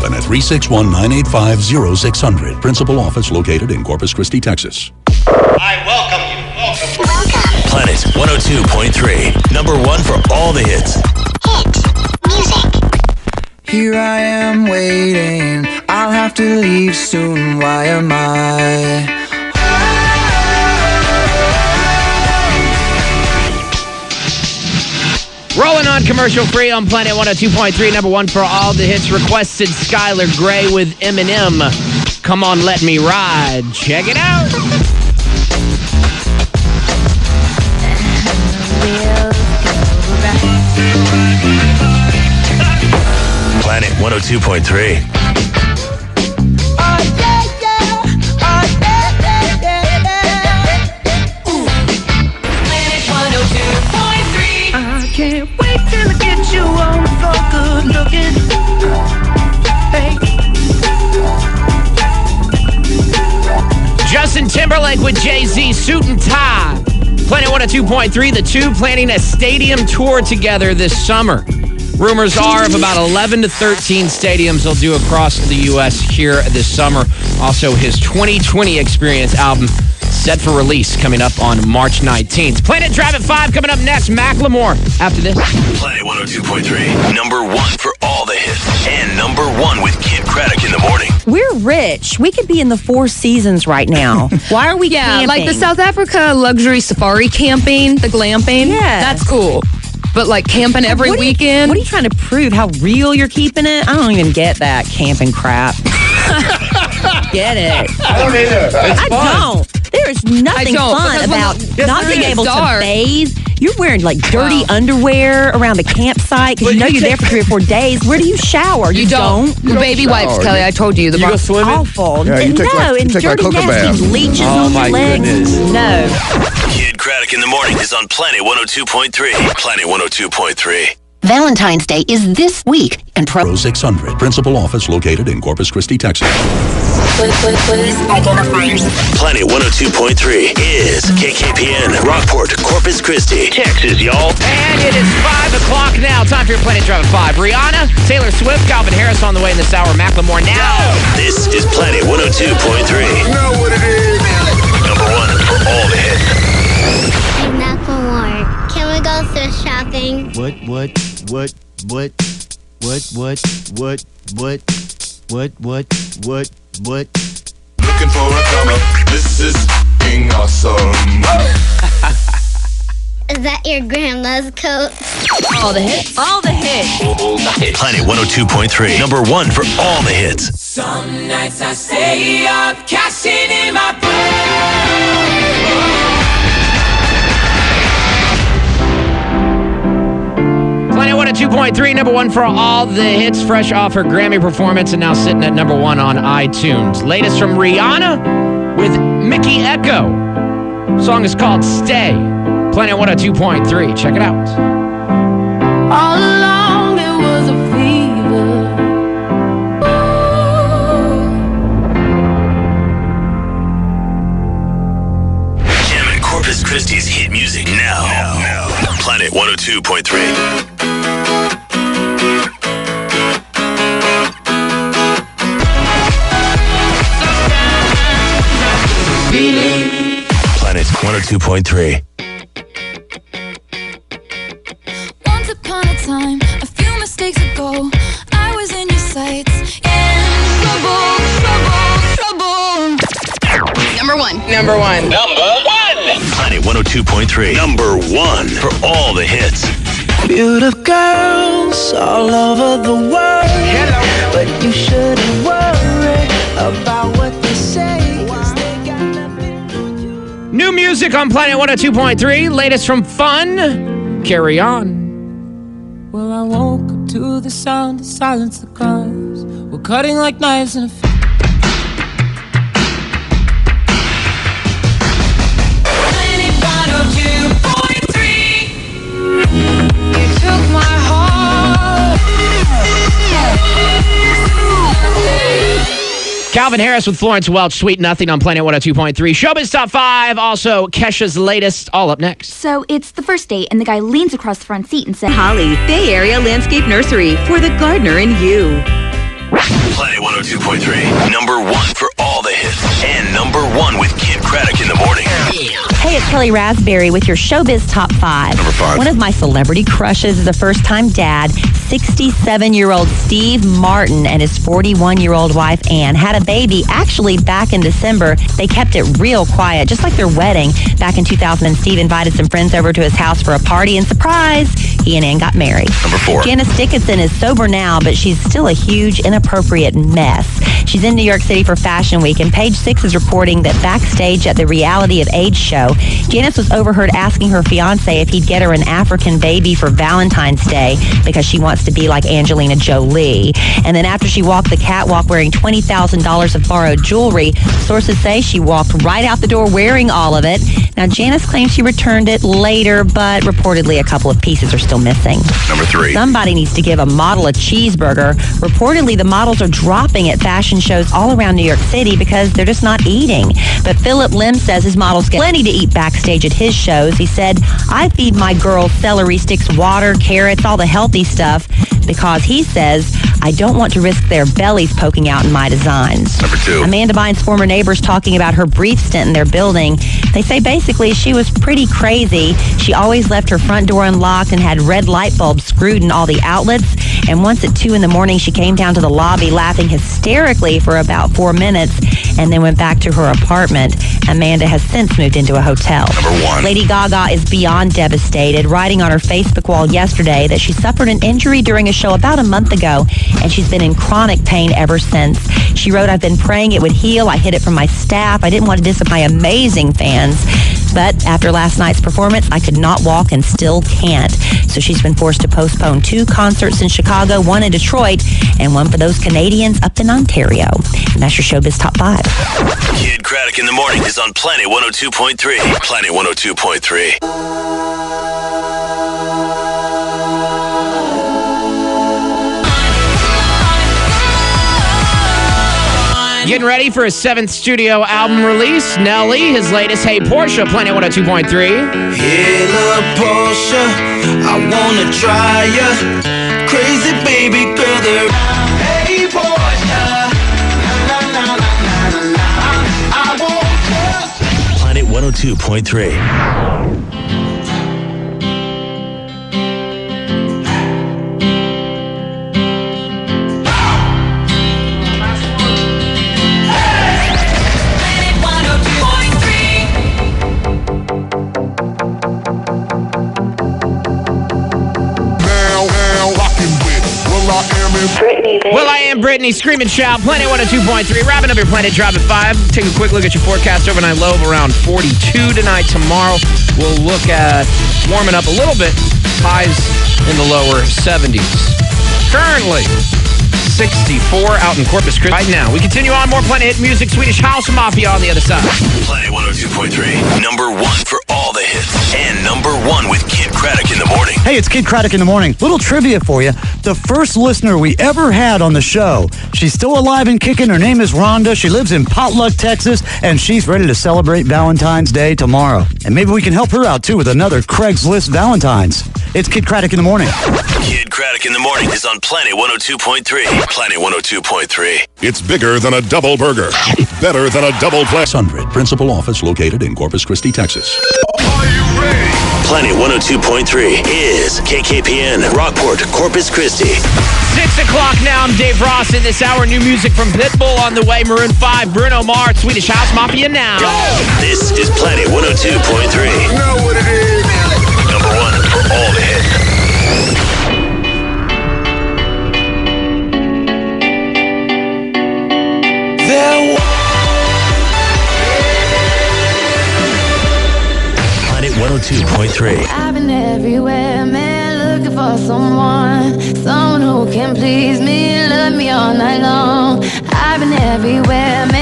877 at 361-985-0600. Principal office located in Corpus Christi, Texas. I welcome you. Welcome. Planet 102.3. Number one for all the hits. Hit music. Here I am waiting. I'll have to leave soon. Why am I? Rolling on commercial free on Planet 102.3. Number one for all the hits. Requested Skylar Grey with Eminem. Come on, let me ride. Check it out. Planet 102.3. Can't wait till I get you on the floor, good looking. Hey. Justin Timberlake with Jay-Z, Suit and Tie. Planet 102.3, the two planning a stadium tour together this summer. Rumors are of about 11 to 13 stadiums they'll do across the U.S. here this summer. Also, his 2020 Experience album set for release coming up on March 19th. Planet Drive at 5 coming up next. Macklemore after this. Planet 102.3. Number one for all the hits. And number one with Kid Craddock in the morning. We're rich. We could be in the Four Seasons right now. Why are we camping? Like the South Africa luxury safari camping, the glamping. Yeah. That's cool. But like camping every weekend. What are you trying to prove? How real you're keeping it? I don't even get that camping crap. Get it. I don't either. I don't. There's nothing fun about not being able to bathe. You're wearing like dirty underwear around the campsite because you know you're there for 3 or 4 days. Where do you shower? You don't. Baby wipes, Kelly. I told you. You go swimming? Awful. Yeah, you take and dirty nasty leeches on your legs. Goodness. No. Kid Craddock in the morning is on Planet 102.3. Planet 102.3. Valentine's Day is this week, and 0600. Principal office located in Corpus Christi, Texas. Please identify yourself. Planet 102.3 is KKPN, Rockport-Corpus Christi, Texas, y'all. And it is 5 o'clock now. Time for your Planet Drive at 5. Rihanna, Taylor Swift, Calvin Harris on the way in this hour. Macklemore now. This is Planet 102.3. You know what it is. Number one for all the hits. Macklemore, can we go thrift shopping? What? Looking for a come up. This is f***ing awesome. Is that your grandma's coat? All the hits. All the hits. Planet 102.3. Number one for all the hits. Some nights I stay up, cashing in my Planet 102.3, number one for all the hits, fresh off her Grammy performance and now sitting at number one on iTunes. Latest from Rihanna with Mickey Echo. Song is called Stay. Planet 102.3. Check it out. All along it was a fever. Jamming Corpus Christi's hit music now. Planet 102.3. Planet 102.3. Once upon a time, a few mistakes ago, I was in your sights. In trouble. Number one. Planet 102.3. Number one for all the hits. Beautiful girls all over the world. Hello. But you shouldn't worry about what they say. 'Cause they got nothing for you. New music on Planet 102.3. Latest from Fun. Carry on. Well, I woke up to the sound of silence. The cars were cutting like knives in a field. Calvin Harris with Florence Welch, Sweet Nothing on Planet 102.3. Showbiz Top 5, also Kesha's latest, all up next. So it's the first date, and the guy leans across the front seat and says, Holly, Bay Area Landscape Nursery, for the gardener in you. 102.3. Number one for all the hits. And number one with Kid Craddock in the morning. Hey, it's Kelly Raspberry with your Showbiz Top 5. Number 5. One of my celebrity crushes is a first-time dad. 67-year-old Steve Martin and his 41-year-old wife, Ann, had a baby actually back in December. They kept it real quiet, just like their wedding. Back in 2000, Steve invited some friends over to his house for a party, and surprise, he and Ann got married. Number 4. Janice Dickinson is sober now, but she's still a huge, inappropriate mess. She's in New York City for Fashion Week, and Page 6 is reporting that backstage at the Reality of Age show, Janice was overheard asking her fiancé if he'd get her an African baby for Valentine's Day because she wants to be like Angelina Jolie. And then after she walked the catwalk wearing $20,000 of borrowed jewelry, sources say she walked right out the door wearing all of it. Now, Janice claims she returned it later, but reportedly a couple of pieces are still missing. Number 3. Somebody needs to give a model a cheeseburger. Reportedly, the models are dropping at fashion shows all around New York City because they're just not eating. But Philip Lim says his models get plenty to eat backstage at his shows. He said, I feed my girls celery sticks, water, carrots, all the healthy stuff, because he says, I don't want to risk their bellies poking out in my designs. Number 2. Amanda Bynes' former neighbors talking about her brief stint in their building. They say basically she was pretty crazy. She always left her front door unlocked and had red light bulbs screwed in all the outlets. And once at 2 a.m, she came down to the lobby laughing hysterically for about 4 minutes and then went back to her apartment. Amanda has since moved into a hotel. Number 1. Lady Gaga is beyond devastated, writing on her Facebook wall yesterday that she suffered an injury during a show about a month ago, and she's been in chronic pain ever since. She wrote, I've been praying it would heal. I hid it from my staff. I didn't want to disappoint my amazing fans. But after last night's performance, I could not walk and still can't. So she's been forced to postpone 2 concerts in Chicago, 1 in Detroit, and 1 for those Canadians up in Ontario. And that's your Showbiz Top 5. Kid Craddock in the morning is on Planet 102.3. Planet 102.3. Getting ready for his 7th studio album release. Nelly, his latest Hey Portia, Planet 102.3. Hey, little Portia, I wanna try ya. Crazy baby girl, there. Hey, Portia, na na na na na na. I want ya. Planet 102.3. Well, I am Brittany, scream and shout, Planet 102.3, wrapping up your Planet Drop at 5. Take a quick look at your forecast. Overnight low of around 42 tonight. Tomorrow, we'll look at warming up a little bit. Highs in the lower 70s. Currently, 64 out in Corpus Christi right now. We continue on, more Planet Hit music, Swedish House Mafia on the other side. Planet 102.3, number one for all the hits, and number one with Kid Craddock in the morning. Hey, it's Kid Craddock in the morning. Little trivia for you. The first listener we ever had on the show. She's still alive and kicking. Her name is Rhonda. She lives in Potluck, Texas, and she's ready to celebrate Valentine's Day tomorrow. And maybe we can help her out, too, with another Craigslist Valentine's. It's Kid Craddock in the morning. Kid Craddock in the morning is on Planet 102.3. Planet 102.3. It's bigger than a double burger. Better than a double play. 100 Principal Office located in Corpus Christi, Texas. Planet 102.3 is KKPN, Rockport-Corpus Christi. 6 o'clock now. I'm Dave Ross. In this hour, new music from Pitbull on the way. Maroon 5, Bruno Mars, Swedish House Mafia now. This is Planet 102.3. You know what it is. Number one for all the hits. Planet 102.3. I've been everywhere, man, looking for someone who can please me, love me all night long. I've been everywhere, man.